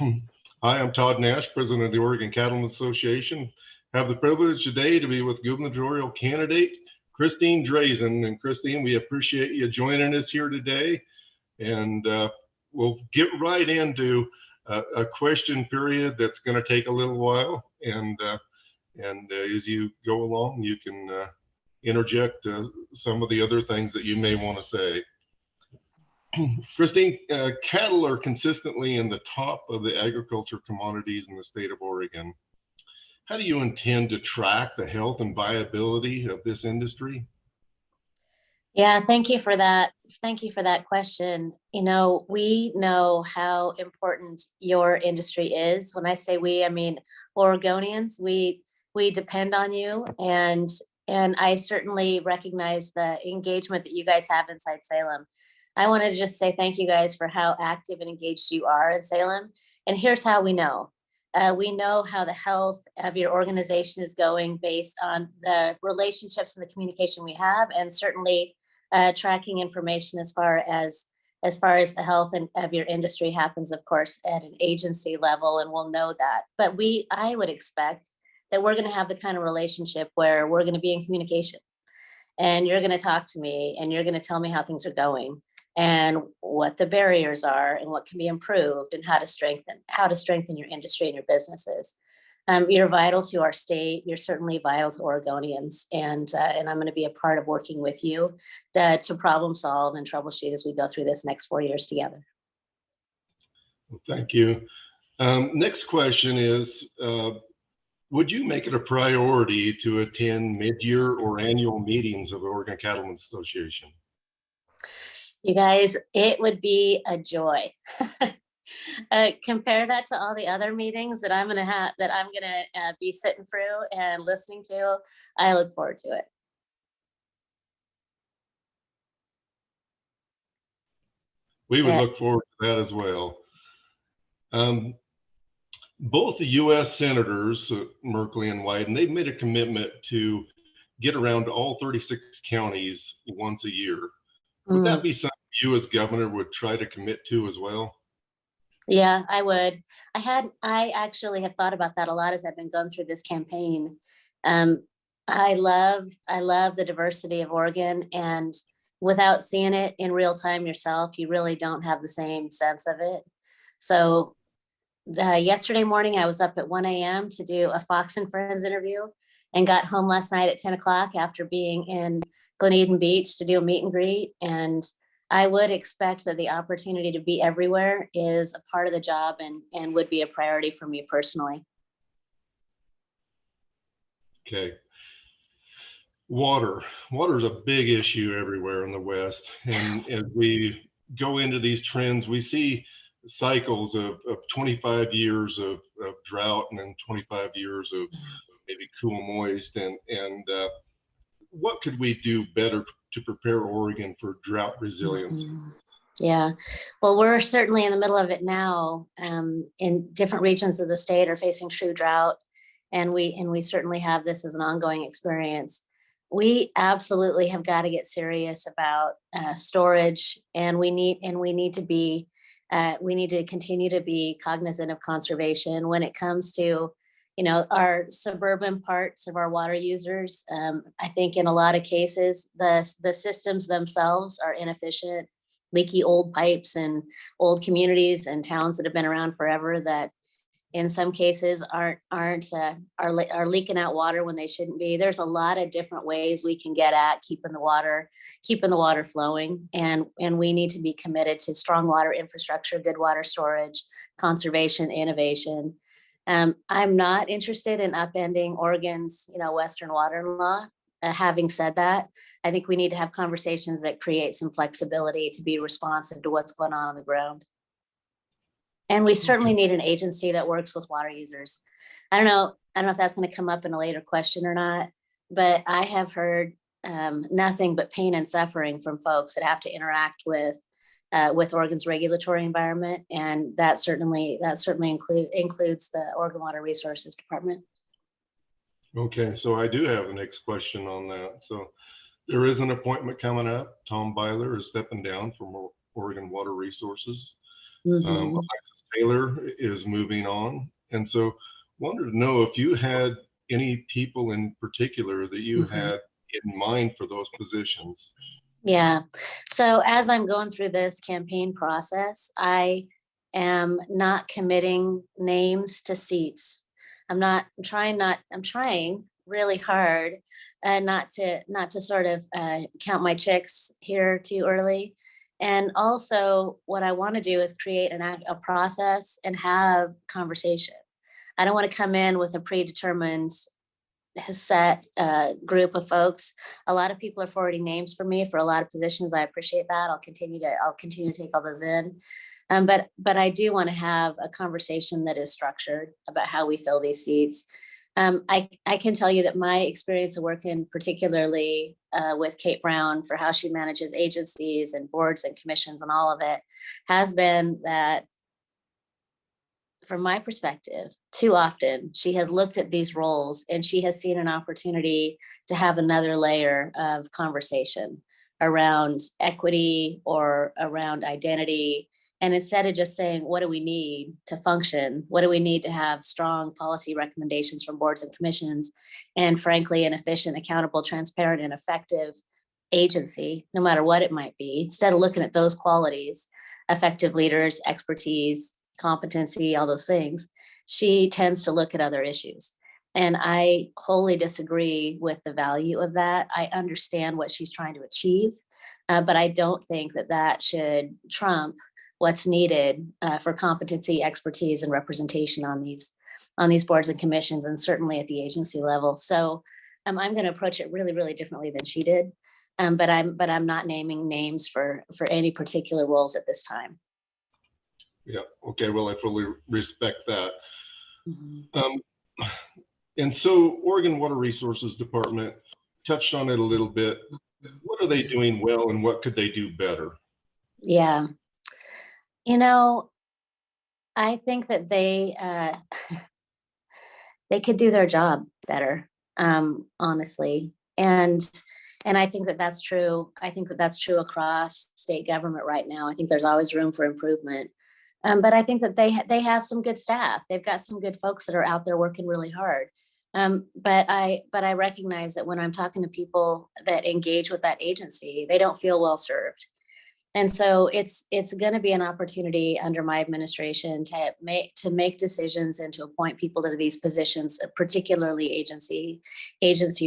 Hi, I'm Todd Nash, President of the Oregon Cattlemen's Association. Have the privilege today to be with Gubernatorial candidate Christine Drazan. And Christine, we appreciate you joining us here today. And we'll get right into a question period that's going to take a little while. And as you go along, you can interject some of the other things that you may want to say. Christine, cattle are consistently in the top of the agriculture commodities in the state of Oregon. How do you intend to track the health and viability of this industry? Yeah, thank you for that. Thank you for that question. You know, we know how important your industry is. When I say we, I mean Oregonians. We depend on you, and I certainly recognize the engagement that you guys have inside Salem. I want to just say thank you guys for how active and engaged you are in Salem. And here's how we know. We know how the health of your organization is going based on the relationships and the communication we have, and certainly tracking information as far as the health of your industry happens, of course, at an agency level, and we'll know that. But I would expect that we're going to have the kind of relationship where we're going to be in communication, and you're going to talk to me, and you're going to tell me how things are going, and what the barriers are, and what can be improved, and how to strengthen your industry and your businesses. You're vital to our state. You're certainly vital to Oregonians, and I'm going to be a part of working with you to problem solve and troubleshoot as we go through this next 4 years together. Well, thank you. Next question is, would you make it a priority to attend mid-year or annual meetings of the Oregon Cattlemen's Association? You guys, it would be a joy. Compare that to all the other meetings that I'm gonna be sitting through and listening to. I look forward to it. We would look forward to that as well. Both the U.S. Senators, Merkley and Wyden, they've made a commitment to get around all 36 counties once a year. Would that be something you as governor would try to commit to as well? Yeah, I would. I actually have thought about that a lot as I've been going through this campaign. I love the diversity of Oregon, and without seeing it in real time yourself, you really don't have the same sense of it. So yesterday morning, I was up at 1 a.m. to do a Fox and Friends interview, and got home last night at 10 o'clock after being in Glen Eden Beach to do a meet and greet. And I would expect that the opportunity to be everywhere is a part of the job, and would be a priority for me personally. Okay. Water is a big issue everywhere in the West. And as we go into these trends, we see cycles of 25 years of drought, and then 25 years of maybe cool, moist. And what could we do better to prepare Oregon for drought resilience? Yeah, well, we're certainly in the middle of it now. In different regions of the state are facing true drought, and we certainly have this as an ongoing experience. We absolutely have got to get serious about storage, and we need to continue to be cognizant of conservation when it comes to, you know, our suburban parts of our water users. I think in a lot of cases, the systems themselves are inefficient, leaky old pipes, and old communities and towns that have been around forever that in some cases are leaking out water when they shouldn't be. There's a lot of different ways we can get at keeping the water flowing, and we need to be committed to strong water infrastructure, good water storage, conservation, innovation. I'm not interested in upending Oregon's, Western water law. Having said that, I think we need to have conversations that create some flexibility to be responsive to what's going on the ground. And we certainly need an agency that works with water users. I don't know if that's going to come up in a later question or not, but I have heard nothing but pain and suffering from folks that have to interact with Oregon's regulatory environment, and that certainly includes the Oregon Water Resources Department. Okay, so I do have the next question on that. So there is an appointment coming up. Tom Byler is stepping down from Oregon Water Resources. Mhm. Alexis Taylor is moving on. And so wanted to know if you had any people in particular that you Mhm. had in mind for those positions. Yeah. So as I'm going through this campaign process, I am not committing names to seats. I'm trying really hard not to sort of count my chicks here too early. And also what I want to do is create a process and have conversation. I don't want to come in with a predetermined set group of folks. A lot of people are forwarding names for me for a lot of positions. I appreciate that. I'll continue to take all those in. But I do want to have a conversation that is structured about how we fill these seats. I can tell you that my experience of working particularly with Kate Brown for how she manages agencies and boards and commissions and all of it has been that from my perspective, too often she has looked at these roles and she has seen an opportunity to have another layer of conversation around equity or around identity. And instead of just saying, what do we need to function? What do we need to have strong policy recommendations from boards and commissions? And frankly, an efficient, accountable, transparent, and effective agency, no matter what it might be, instead of looking at those qualities, effective leaders, expertise, competency, all those things, she tends to look at other issues. And I wholly disagree with the value of that. I understand what she's trying to achieve, but I don't think that that should trump what's needed for competency, expertise, and representation on these boards and commissions, and certainly at the agency level. So I'm going to approach it really, really differently than she did. But I'm not naming names for any particular roles at this time. Yeah. Okay. Well, I fully respect that. Mhm. Um, and so Oregon Water Resources Department touched on it a little bit. What are they doing well and what could they do better? Yeah. You know, I think that they could do their job better, honestly. And I think that that's true. I think that that's true across state government right now. I think there's always room for improvement. But I think that they have some good staff. They've got some good folks that are out there working really hard. But I recognize that when I'm talking to people that engage with that agency, they don't feel well served. And so it's going to be an opportunity under my administration to make decisions and to appoint people to these positions, particularly agency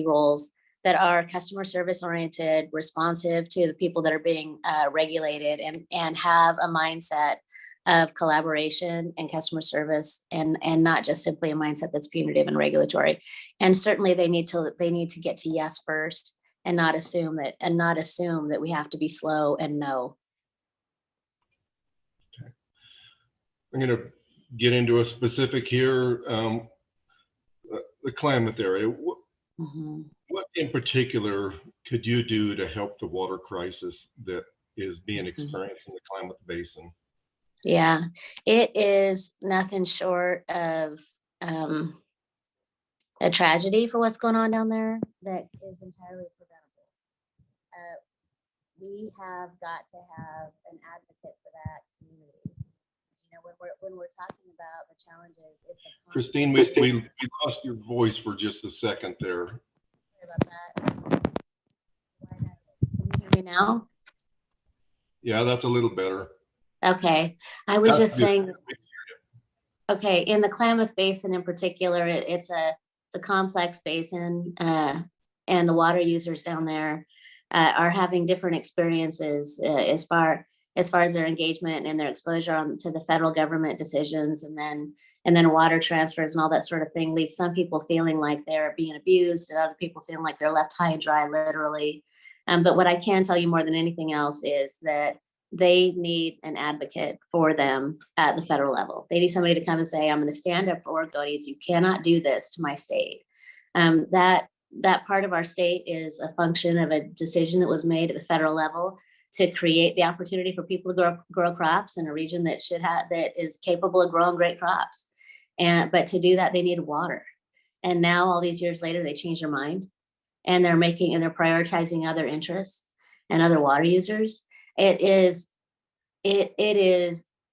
roles that are customer service oriented, responsive to the people that are being regulated, and have a mindset of collaboration and customer service, and not just simply a mindset that's punitive and regulatory. And certainly they need to get to yes first, and not assume that we have to be slow and no. I'm going to get into a specific here. The Klamath area. Mhm. What in particular could you do to help the water crisis that is being Mhm. experienced in the Klamath Basin? Yeah, it is nothing short of um, a tragedy for what's going on down there that is entirely preventable. Uh, we have got to have an advocate for that community. When we're talking about the challenges, it's a Christine, complex. we lost your voice for just a second there. Sorry about that. Why that is. Can you hear me now? Yeah, that's a little better. Okay, I was That's just good. saying. Okay, in the Klamath Basin in particular, it's a complex basin, and the water users down there are having different experiences as far as their engagement and their exposure to the federal government decisions, and then water transfers and all that sort of thing leaves some people feeling like they're being abused, and other people feeling like they're left high and dry, literally. But what I can tell you more than anything else is that they need an advocate for them at the federal level. They need somebody to come and say, I'm going to stand up for Oregonians. You cannot do this to my state. That part of our state is a function of a decision that was made at the federal level to create the opportunity for people to grow crops in a region that is capable of growing great crops. But to do that, they need water. And now, all these years later, they change their mind, and they're prioritizing other interests and other water users. It is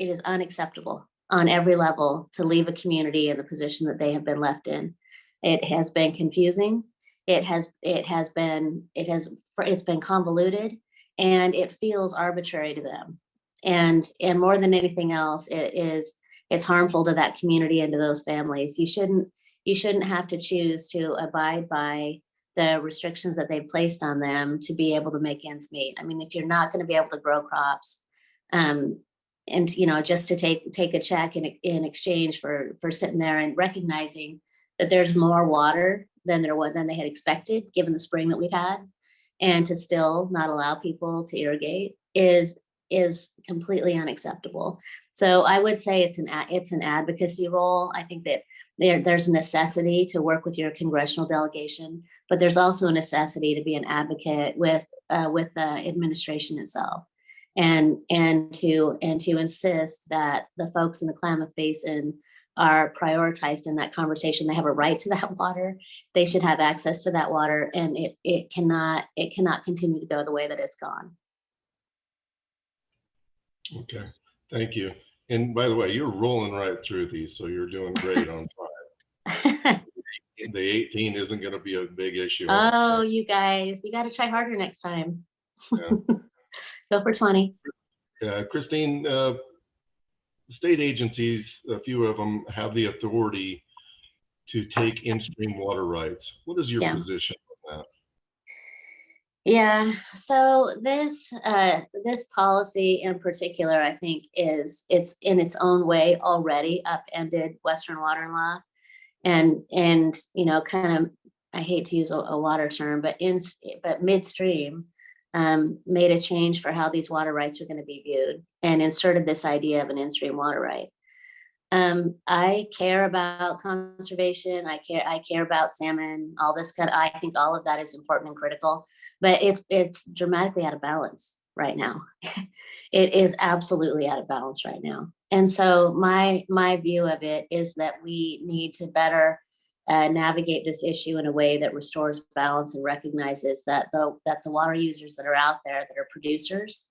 is unacceptable on every level to leave a community in the position that they have been left in. It has been confusing. It's been convoluted, and it feels arbitrary to them. And more than anything else, it's harmful to that community and to those families. You shouldn't have to choose to abide by the restrictions that they've placed on them to be able to make ends meet. I mean, if you're not going to be able to grow crops, and just to take a check in exchange for sitting there and recognizing that there's more water than they had expected, given the spring that we've had, and to still not allow people to irrigate is completely unacceptable. So I would say it's an advocacy role. I think that there's a necessity to work with your congressional delegation, but there's also a necessity to be an advocate with the administration itself, and to insist that the folks in the Klamath Basin are prioritized in that conversation. They have a right to that water. They should have access to that water, and it cannot continue to go the way that it's gone. Okay, thank you. And by the way, you're rolling right through these, so you're doing great on time. The 18 isn't going to be a big issue. Oh, you guys, you got to try harder next time. Yeah. Go for 20. Christine, state agencies, a few of them have the authority to take in-stream water rights. What is your position on that? Yeah, so this policy in particular, I think it's in its own way already upended Western water law, and kind of, I hate to use a water term, but midstream made a change for how these water rights are going to be viewed, and inserted this idea of an in-stream water right. I care about conservation. I care about salmon, all this I think all of that is important and critical, but it's dramatically out of balance right now. It is absolutely out of balance right now. And so my view of it is that we need to better navigate this issue in a way that restores balance and recognizes that the water users that are out there, that are producers,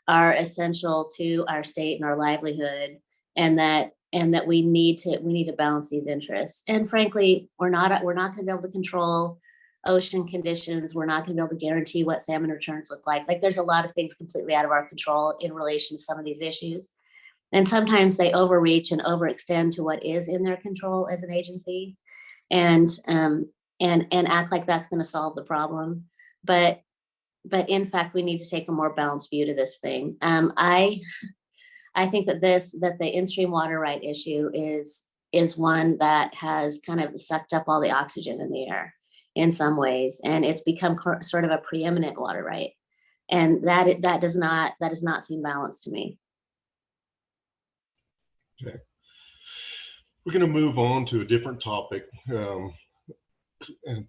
are essential to our state and our livelihood, and that we need to balance these interests. And frankly, we're not going to be able to control ocean conditions. We're not going to be able to guarantee what salmon returns look like. Like, there's a lot of things completely out of our control in relation to some of these issues. And sometimes they overreach and overextend to what is in their control as an agency, and act like that's going to solve the problem. But in fact, we need to take a more balanced view to this thing. I think that the in-stream water right issue is one that has kind of sucked up all the oxygen in the air in some ways, and it's become sort of a preeminent water right, and that does not seem balanced to me. Okay, we're going to move on to a different topic, and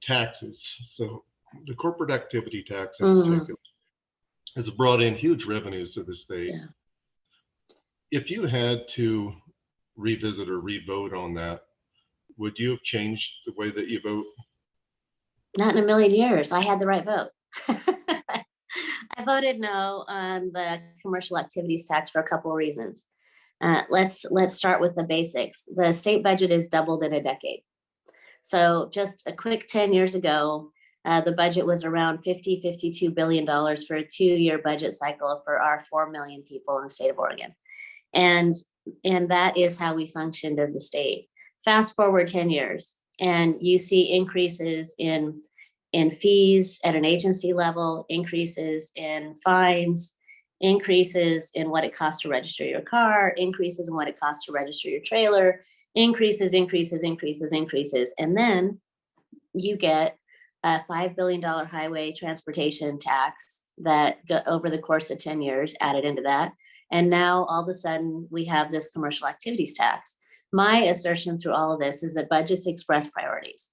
taxes. So the corporate activity tax in particular has brought in huge revenues to the state. Yeah. If you had to revisit or re-vote on that, would you have changed the way that you vote? Not in a million years. I had the right vote. I voted no on the commercial activities tax for a couple of reasons. Let's start with the basics. The state budget is doubled in a decade. So just a quick 10 years ago, the budget was around $52 billion for a 2-year budget cycle for our 4 million people in the state of Oregon. And that is how we functioned as a state. Fast forward 10 years, and you see increases in fees at an agency level, increases in fines, increases in what it costs to register your car, increases in what it costs to register your trailer, increases. And then you get a $5 billion highway transportation tax that over the course of 10 years added into that. And now all of a sudden we have this commercial activities tax. My assertion through all of this is that budgets express priorities,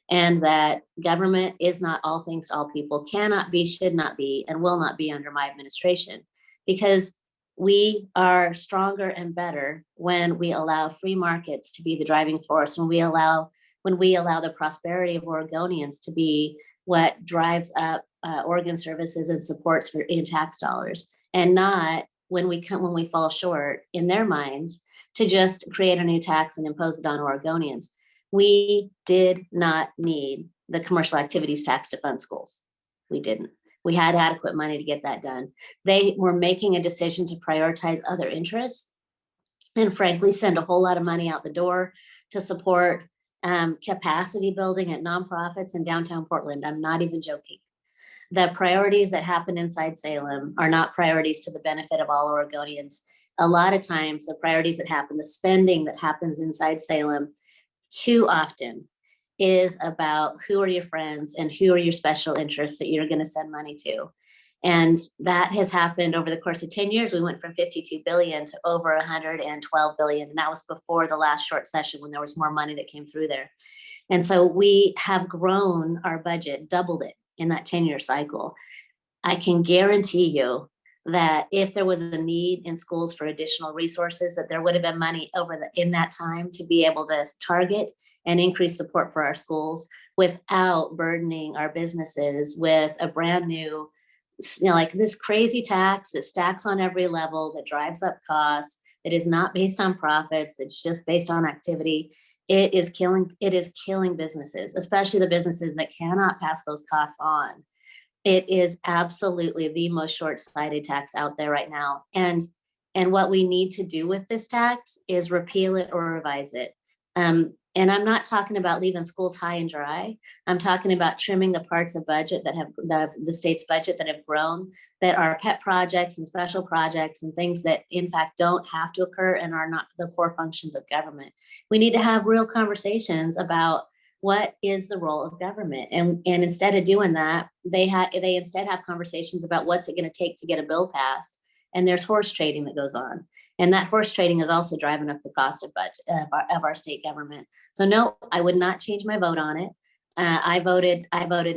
and that government is not all things to all people, cannot be, should not be, and will not be under my administration, because we are stronger and better when we allow free markets to be the driving force, when we allow the prosperity of Oregonians to be what drives up Oregon services and supports in tax dollars, and not when we fall short in their minds to just create a new tax and impose it on Oregonians. We did not need the commercial activities tax to fund schools. We didn't. We had adequate money to get that done. They were making a decision to prioritize other interests and frankly send a whole lot of money out the door to support capacity building at nonprofits in downtown Portland. I'm not even joking. The priorities that happen inside Salem are not priorities to the benefit of all Oregonians. A lot of times the priorities that happen, the spending that happens inside Salem too often is about who are your friends and who are your special interests that you're going to send money to. And that has happened over the course of 10 years. We went from 52 billion to over 112 billion. And that was before the last short session when there was more money that came through there. And so we have grown our budget, doubled it in that 10-year cycle. I can guarantee you that if there was a need in schools for additional resources, that there would have been money in that time to be able to target and increase support for our schools without burdening our businesses with a brand new, like this crazy tax that stacks on every level, that drives up costs, that is not based on profits, it's just based on activity. It is killing businesses, especially the businesses that cannot pass those costs on. It is absolutely the most short-sighted tax out there right now. And what we need to do with this tax is repeal it or revise it. And I'm not talking about leaving schools high and dry. I'm talking about trimming the parts of budget that have the state's budget that have grown, that are pet projects and special projects and things that in fact don't have to occur and are not the core functions of government. We need to have real conversations about what is the role of government. And instead of doing that, they instead have conversations about what's it going to take to get a bill passed. And there's horse trading that goes on. And that horse trading is also driving up the cost of budget of our state government. So no, I would not change my vote on it. I voted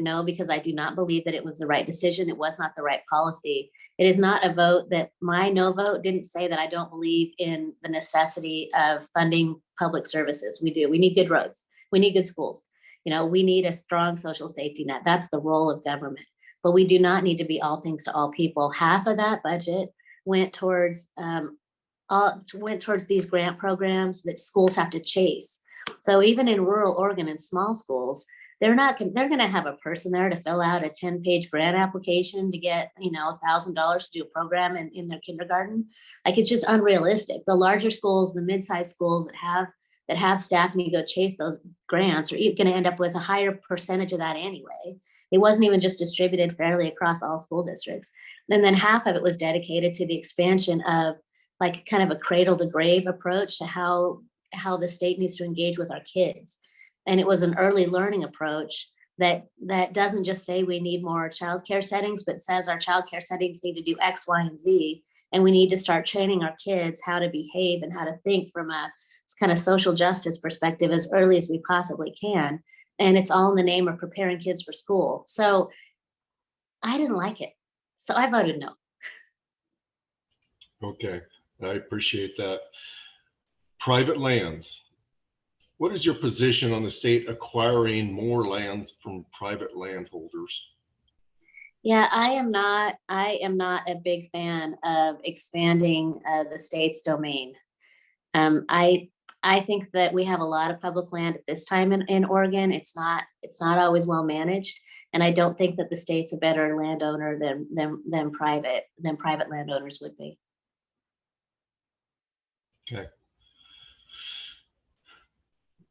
no because I do not believe that it was the right decision. It was not the right policy. It is not a vote that my no vote didn't say that I don't believe in the necessity of funding public services. We do. We need good roads. We need good schools. We need a strong social safety net. That's the role of government. But we do not need to be all things to all people. Half of that budget went towards these grant programs that schools have to chase. So even in rural Oregon and small schools, they're going to have a person there to fill out a 10-page grant application to get $1,000 to do a program in their kindergarten. Like, it's just unrealistic. The larger schools, the mid-sized schools that have staff and you go chase those grants are going to end up with a higher percentage of that anyway. It wasn't even just distributed fairly across all school districts. And then half of it was dedicated to the expansion of like kind of a cradle to grave approach to how the state needs to engage with our kids. And it was an early learning approach that doesn't just say we need more childcare settings, but says our childcare settings need to do X, Y, and Z. And we need to start training our kids how to behave and how to think from a kind of social justice perspective as early as we possibly can. And it's all in the name of preparing kids for school. So I didn't like it. So I voted no. Okay, I appreciate that. Private lands. What is your position on the state acquiring more lands from private landholders? Yeah, I am not a big fan of expanding the state's domain. I think that we have a lot of public land at this time in Oregon. It's not always well managed, and I don't think that the state's a better landowner than private landowners would be. Okay.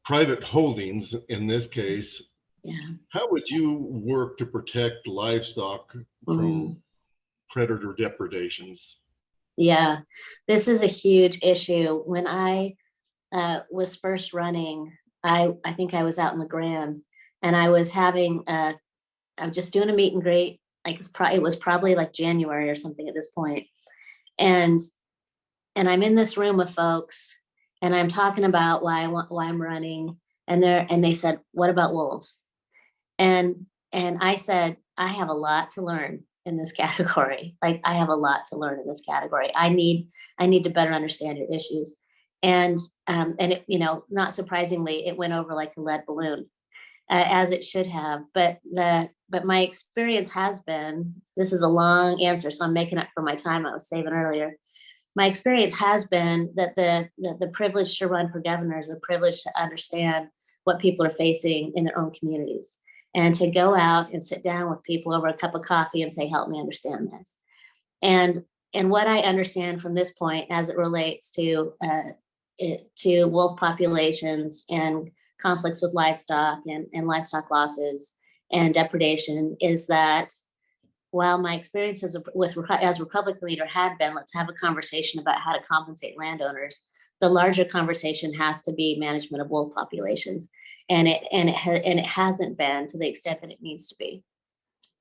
Private holdings in this case. Yeah. How would you work to protect livestock from predator depredations? Yeah, this is a huge issue. When I was first running, I think I was out in the Grand, and I was just doing a meet and greet. Like it was probably like January or something at this point, and I'm in this room with folks, and I'm talking about why I'm running, and they said, "What about wolves?" And I said, "I have a lot to learn in this category. Like, I have a lot to learn in this category. I need to better understand your issues." And it, not surprisingly, it went over like a lead balloon, as it should have. But my experience has been, this is a long answer, so I'm making up for my time I was saving earlier. my experience has been that the privilege to run for governor is a privilege to understand what people are facing in their own communities, and to go out and sit down with people over a cup of coffee and say, help me understand this. And what I understand from this point as it relates to wolf populations and conflicts with livestock and livestock losses and depredation is that while my experiences as Republican leader had been, let's have a conversation about how to compensate landowners, the larger conversation has to be management of wolf populations. And it hasn't been to the extent that it needs to be.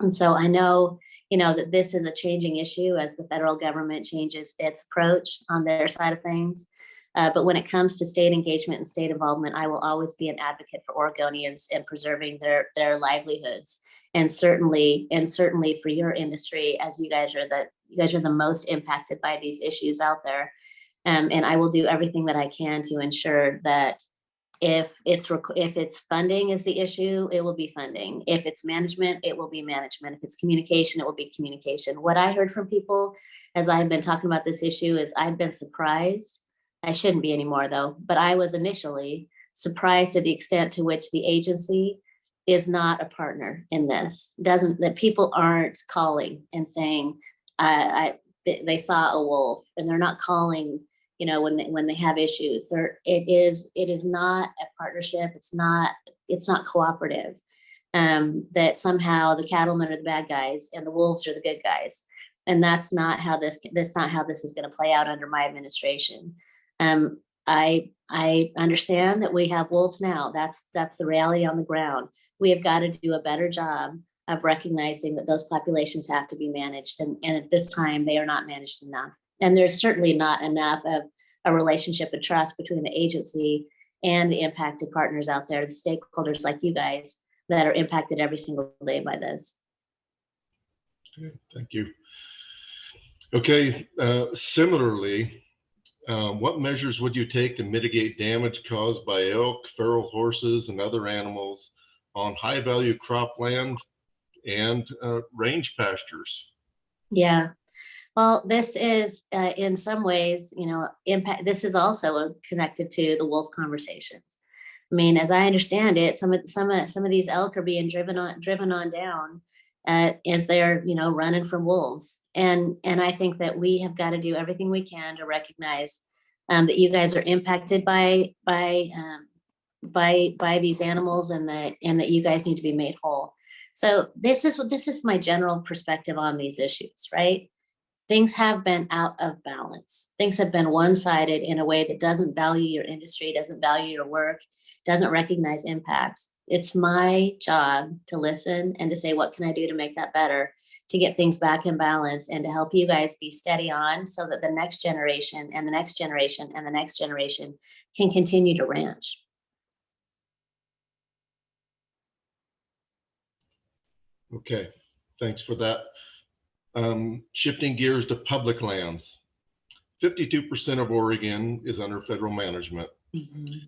And so I know, that this is a changing issue as the federal government changes its approach on their side of things. But when it comes to state engagement and state involvement, I will always be an advocate for Oregonians and preserving their livelihoods. And certainly for your industry, as you guys are the most impacted by these issues out there. And I will do everything that I can to ensure that if it's funding is the issue, it will be funding. If it's management, it will be management. If it's communication, it will be communication. What I heard from people as I've been talking about this issue is I've been surprised. I shouldn't be anymore though, but I was initially surprised at the extent to which the agency is not a partner in this. That people aren't calling and saying, they saw a wolf, and they're not calling, when they have issues. It is not a partnership. It's not cooperative. That somehow the cattlemen are the bad guys and the wolves are the good guys. And that's not how this is going to play out under my administration. I understand that we have wolves now. That's the reality on the ground. We have got to do a better job of recognizing that those populations have to be managed. And at this time, they are not managed enough. And there's certainly not enough of a relationship of trust between the agency and the impacted partners out there, the stakeholders like you guys that are impacted every single day by this. Okay, thank you. Okay, similarly, what measures would you take to mitigate damage caused by elk, feral horses, and other animals on high-value cropland and range pastures? Yeah. Well, this is in some ways, impact. This is also connected to the wolf conversations. I mean, as I understand it, some of these elk are being driven on down as they're running from wolves, and I think that we have got to do everything we can to recognize that you guys are impacted by these animals, and that you guys need to be made whole. So this is my general perspective on these issues, right? Things have been out of balance. Things have been one-sided in a way that doesn't value your industry, doesn't value your work, doesn't recognize impacts. It's my job to listen and to say, what can I do to make that better, to get things back in balance, and to help you guys be steady on so that the next generation and the next generation and the next generation can continue to ranch. Okay, thanks for that. Shifting gears to public lands. 52% of Oregon is under federal management. Mm-hmm.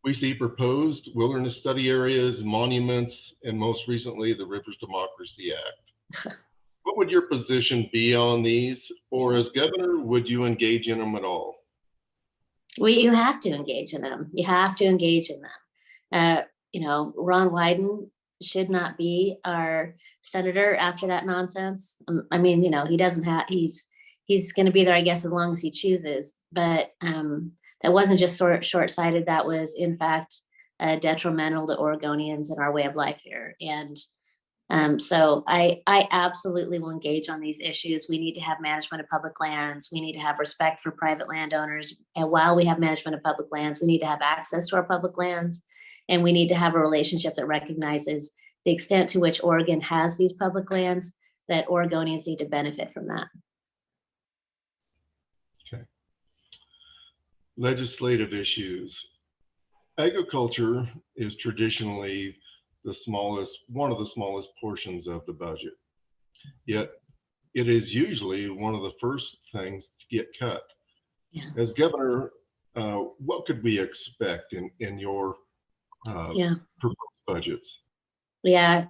We see proposed wilderness study areas, monuments, and most recently, the Rivers Democracy Act. What would your position be on these? Or as governor, would you engage in them at all? You have to engage in them. You have to engage in them. Ron Wyden should not be our senator after that nonsense. I mean, he doesn't have, he's going to be there, I guess, as long as he chooses. But that wasn't just short-sighted. That was, in fact, detrimental to Oregonians and our way of life here. And so I absolutely will engage on these issues. We need to have management of public lands. We need to have respect for private landowners. And while we have management of public lands, we need to have access to our public lands. And we need to have a relationship that recognizes the extent to which Oregon has these public lands, that Oregonians need to benefit from that. Okay. Legislative issues. Agriculture is traditionally one of the smallest portions of the budget. Yet it is usually one of the first things to get cut. Yeah. As governor, what could we expect in your proposed budgets? Yeah,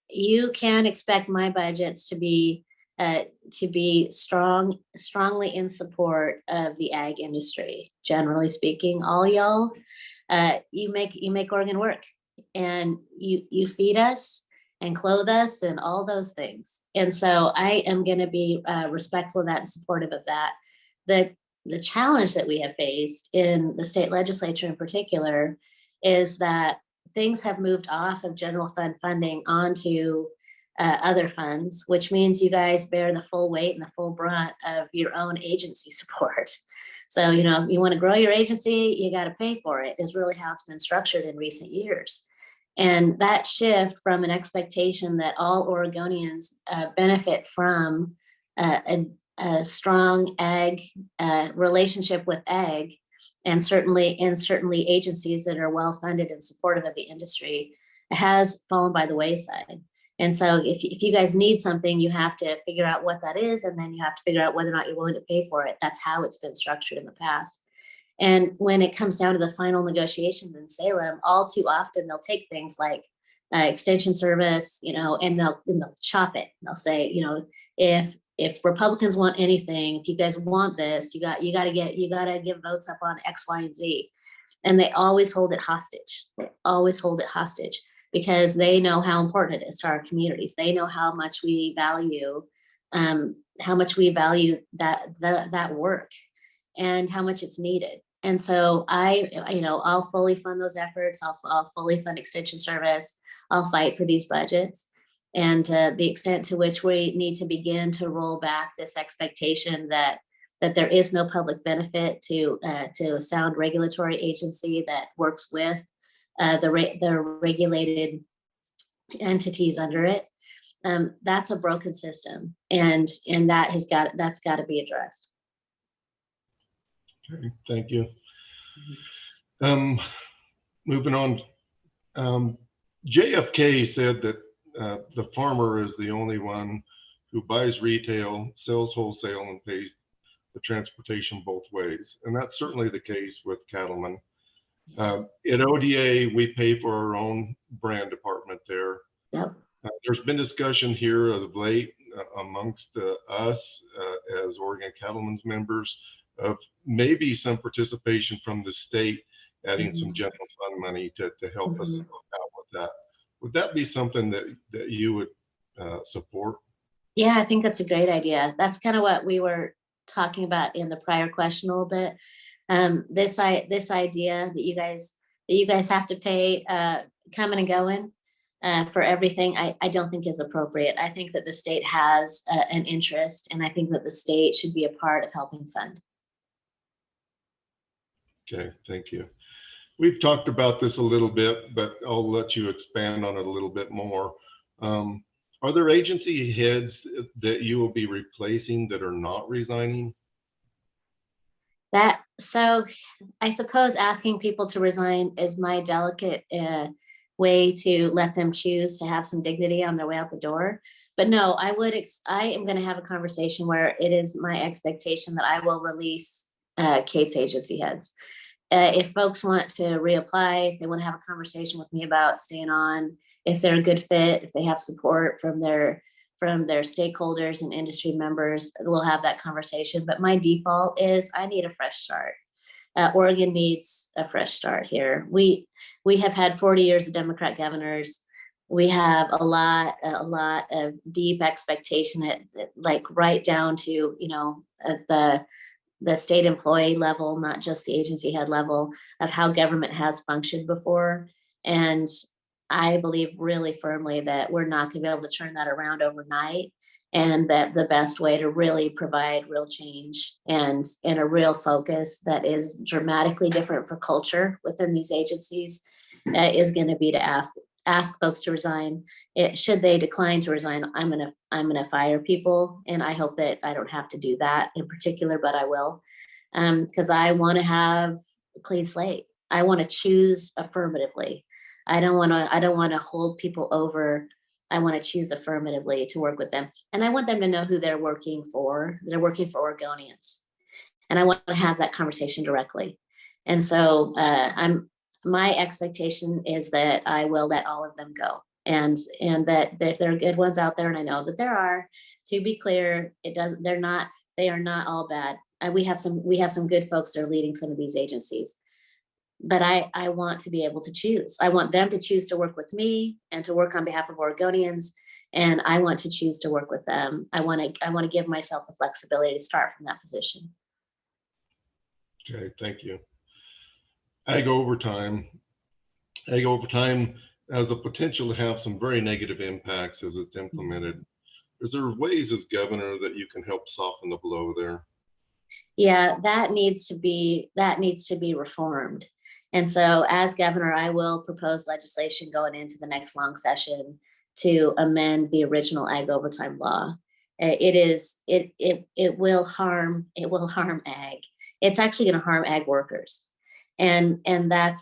you can expect my budgets to be to be strongly in support of the ag industry. Generally speaking, all y'all, you make Oregon work, and you feed us and clothe us and all those things. And so I am going to be respectful of that and supportive of that. The challenge that we have faced in the state legislature in particular is that things have moved off of general fund funding onto other funds, which means you guys bear the full weight and the full brunt of your own agency support. So, you know, you want to grow your agency, you got to pay for it, is really how it's been structured in recent years. And that shift from an expectation that all Oregonians benefit from a strong ag relationship with ag, and certainly agencies that are well funded and supportive of the industry, has fallen by the wayside. And so if you guys need something, you have to figure out what that is, and then you have to figure out whether or not you're willing to pay for it. That's how it's been structured in the past. And when it comes down to the final negotiations in Salem, all too often they'll take things like extension service, you know, and they'll chop it. They'll say, you know, if Republicans want anything, if you guys want this, you got to give votes up on X, Y, and Z. And they always hold it hostage. They always hold it hostage because they know how important it is to our communities. They know how much we value that work and how much it's needed. And so I'll fully fund those efforts. I'll fully fund extension service. I'll fight for these budgets. And the extent to which we need to begin to roll back this expectation that there is no public benefit to a sound regulatory agency that works with the regulated entities under it, that's a broken system, and that's got to be addressed. Okay, thank you. Moving on, JFK said that the farmer is the only one who buys retail, sells wholesale, and pays the transportation both ways. And that's certainly the case with cattlemen. At ODA, we pay for our own brand department there. Yep. There's been discussion here of late amongst us as Oregon Cattlemen's members of maybe some participation from the state, adding some general fund money to help us out with that. Would that be something that you would support? Yeah, I think that's a great idea. That's kind of what we were talking about in the prior question a little bit. This idea that you guys have to pay coming and going for everything, I don't think is appropriate. I think that the state has an interest, and I think that the state should be a part of helping fund. Okay, thank you. We've talked about this a little bit, but I'll let you expand on it a little bit more. Are there agency heads that you will be replacing that are not resigning? So I suppose asking people to resign is my delicate way to let them choose to have some dignity on their way out the door. But no, I am going to have a conversation where it is my expectation that I will release Kate's agency heads. If folks want to reapply, if they want to have a conversation with me about staying on, if they're a good fit, if they have support from their stakeholders and industry members, we'll have that conversation. But my default is I need a fresh start. Oregon needs a fresh start here. We have had 40 years of Democrat governors. We have a lot of deep expectation at like right down to, at the state employee level, not just the agency head level, of how government has functioned before. And I believe really firmly that we're not going to be able to turn that around overnight, and that the best way to really provide real change and a real focus that is dramatically different for culture within these agencies is going to be to ask folks to resign. Should they decline to resign, I'm gonna fire people, and I hope that I don't have to do that in particular, but I will, because I want to have a clean slate. I want to choose affirmatively. I don't want to hold people over. I want to choose affirmatively to work with them, and I want them to know who they're working for. They're working for Oregonians, and I want to have that conversation directly. And so my expectation is that I will let all of them go. and that if there are good ones out there, and I know that there are, to be clear, they are not all bad. We have some good folks that are leading some of these agencies. But I want to be able to choose. I want them to choose to work with me and to work on behalf of Oregonians. And I want to choose to work with them. I want to give myself the flexibility to start from that position. Okay, thank you. Ag overtime. Ag overtime has the potential to have some very negative impacts as it's implemented. Is there ways as governor that you can help soften the blow there? Yeah, that needs to be reformed. And so as governor, I will propose legislation going into the next long session to amend the original ag overtime law. It will harm ag. It's actually going to harm ag workers. And that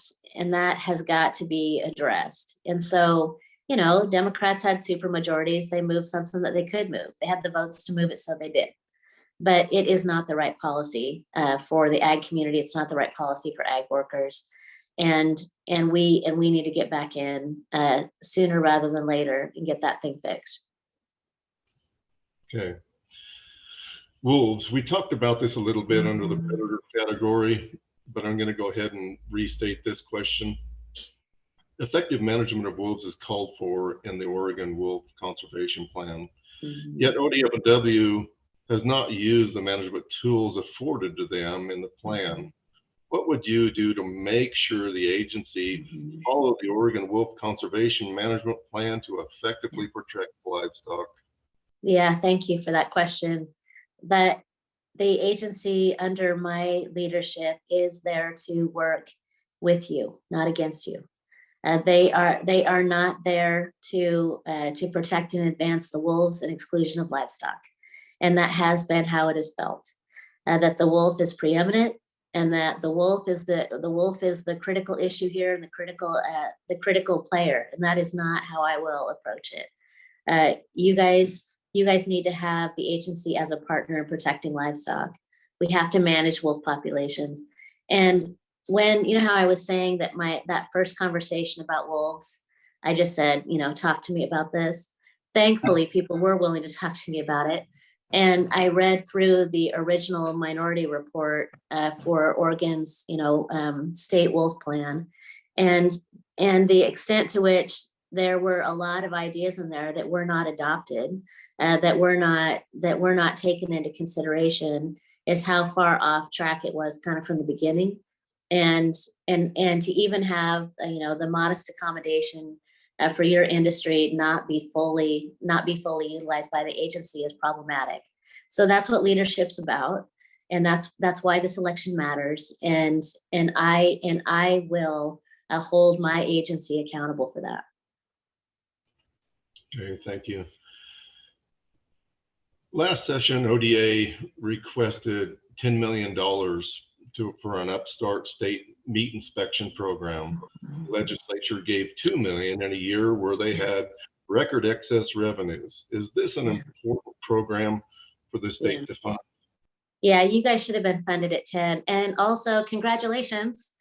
has got to be addressed. And so, Democrats had super majorities. They moved something that they could move. They had the votes to move it, so they did. But it is not the right policy for the ag community. It's not the right policy for ag workers. And we need to get back in sooner rather than later and get that thing fixed. Okay. Wolves, we talked about this a little bit under the predator category, but I'm going to go ahead and restate this question. Effective management of wolves is called for in the Oregon Wolf Conservation Plan. Yet ODFW has not used the management tools afforded to them in the plan. What would you do to make sure the agency follow the Oregon Wolf Conservation Management Plan to effectively protect livestock? Yeah, thank you for that question. But the agency under my leadership is there to work with you, not against you. They are not there to protect and advance the wolves and exclusion of livestock, and that has been how it is felt. That the wolf is preeminent, and that the wolf is the critical issue here and the critical player, and that is not how I will approach it. You guys need to have the agency as a partner in protecting livestock. We have to manage wolf populations, and when how I was saying that first conversation about wolves, I just said, talk to me about this. Thankfully, people were willing to talk to me about it. And I read through the original minority report for Oregon's, state wolf plan, and the extent to which there were a lot of ideas in there that were not adopted, that were not taken into consideration, is how far off track it was kind of from the beginning. And to even have the modest accommodation for your industry not be fully utilized by the agency is problematic. So that's what leadership's about, and that's why this election matters. And I will hold my agency accountable for that. Okay, thank you. Last session, ODA requested $10 million for an upstart state meat inspection program. The legislature gave $2 million in a year where they had record excess revenues. Is this an important program for the state to fund? Yeah, you guys should have been funded at 10. And also, congratulations,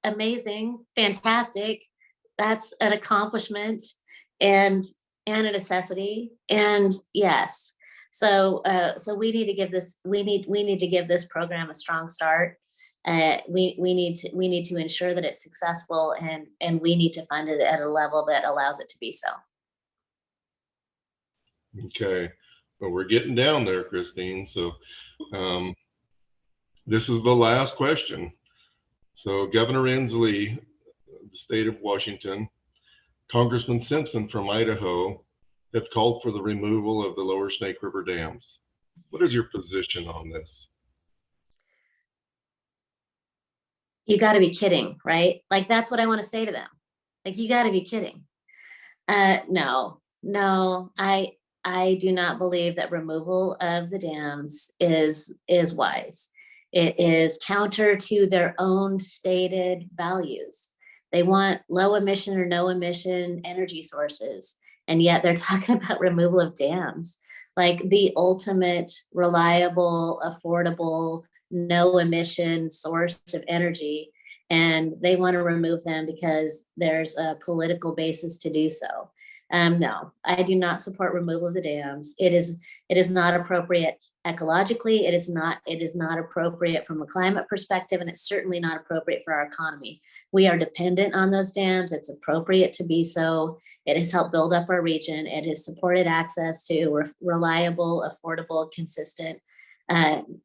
amazing, fantastic. That's an accomplishment and a necessity. And yes, so we need to give this program a strong start. We need to ensure that it's successful, and we need to fund it at a level that allows it to be so. Okay, well, we're getting down there, Christine. So this is the last question. So Governor Inslee, the state of Washington, Congressman Simpson from Idaho have called for the removal of the lower Snake River dams. What is your position on this? You got to be kidding, right? That's what I want to say to them. You got to be kidding. No, I do not believe that removal of the dams is wise. It is counter to their own stated values. They want low emission or no emission energy sources, and yet they're talking about removal of dams, the ultimate reliable, affordable, no emission source of energy. And they want to remove them because there's a political basis to do so. No, I do not support removal of the dams. It is not appropriate ecologically. It is not appropriate from a climate perspective, and it's certainly not appropriate for our economy. We are dependent on those dams. It's appropriate to be so. It has helped build up our region. It has supported access to reliable, affordable, consistent,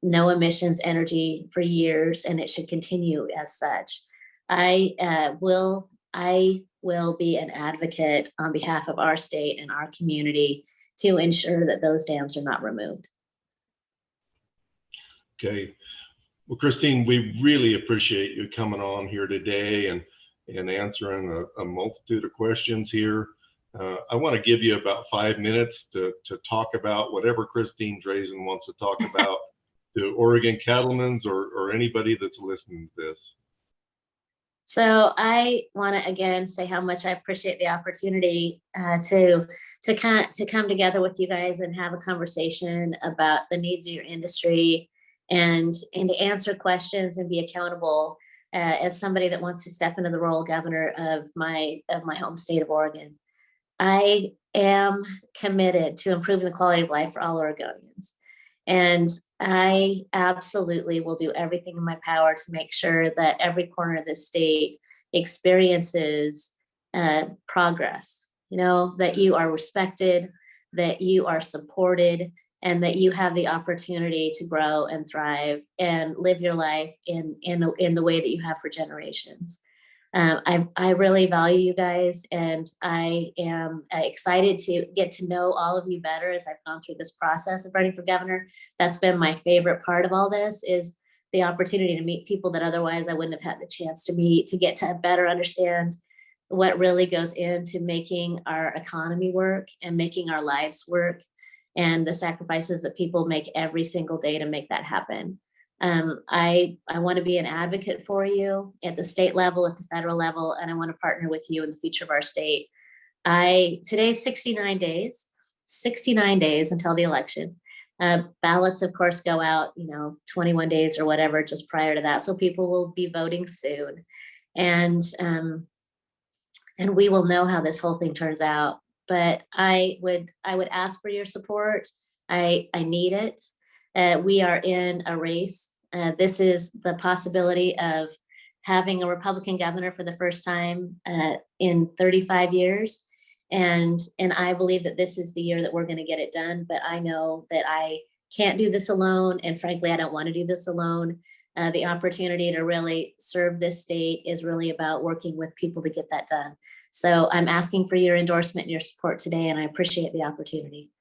no emissions energy for years, and it should continue as such. I will be an advocate on behalf of our state and our community to ensure that those dams are not removed. Okay. Well, Christine, we really appreciate you coming on here today and answering a multitude of questions here. I want to give you about 5 minutes to talk about whatever Christine Drazan wants to talk about to Oregon cattlemen's or anybody that's listening to this. So I want to again say how much I appreciate the opportunity to come together with you guys and have a conversation about the needs of your industry and to answer questions and be accountable as somebody that wants to step into the role of governor of my home state of Oregon. I am committed to improving the quality of life for all Oregonians. And I absolutely will do everything in my power to make sure that every corner of this state experiences progress, that you are respected, that you are supported, and that you have the opportunity to grow and thrive and live your life in the way that you have for generations. I really value you guys, and I am excited to get to know all of you better as I've gone through this process of running for governor. That's been my favorite part of all this, is the opportunity to meet people that otherwise I wouldn't have had the chance to meet, to get to better understand what really goes into making our economy work and making our lives work, and the sacrifices that people make every single day to make that happen. I want to be an advocate for you at the state level, at the federal level, and I want to partner with you in the future of our state. Today's 69 days until the election. Ballots, of course, go out, 21 days or whatever, just prior to that. So people will be voting soon. And we will know how this whole thing turns out. But I would ask for your support. I need it. We are in a race. This is the possibility of having a Republican governor for the first time in 35 years. And I believe that this is the year that we're going to get it done. But I know that I can't do this alone. And frankly, I don't want to do this alone. The opportunity to really serve this state is really about working with people to get that done. So I'm asking for your endorsement and your support today, and I appreciate the opportunity.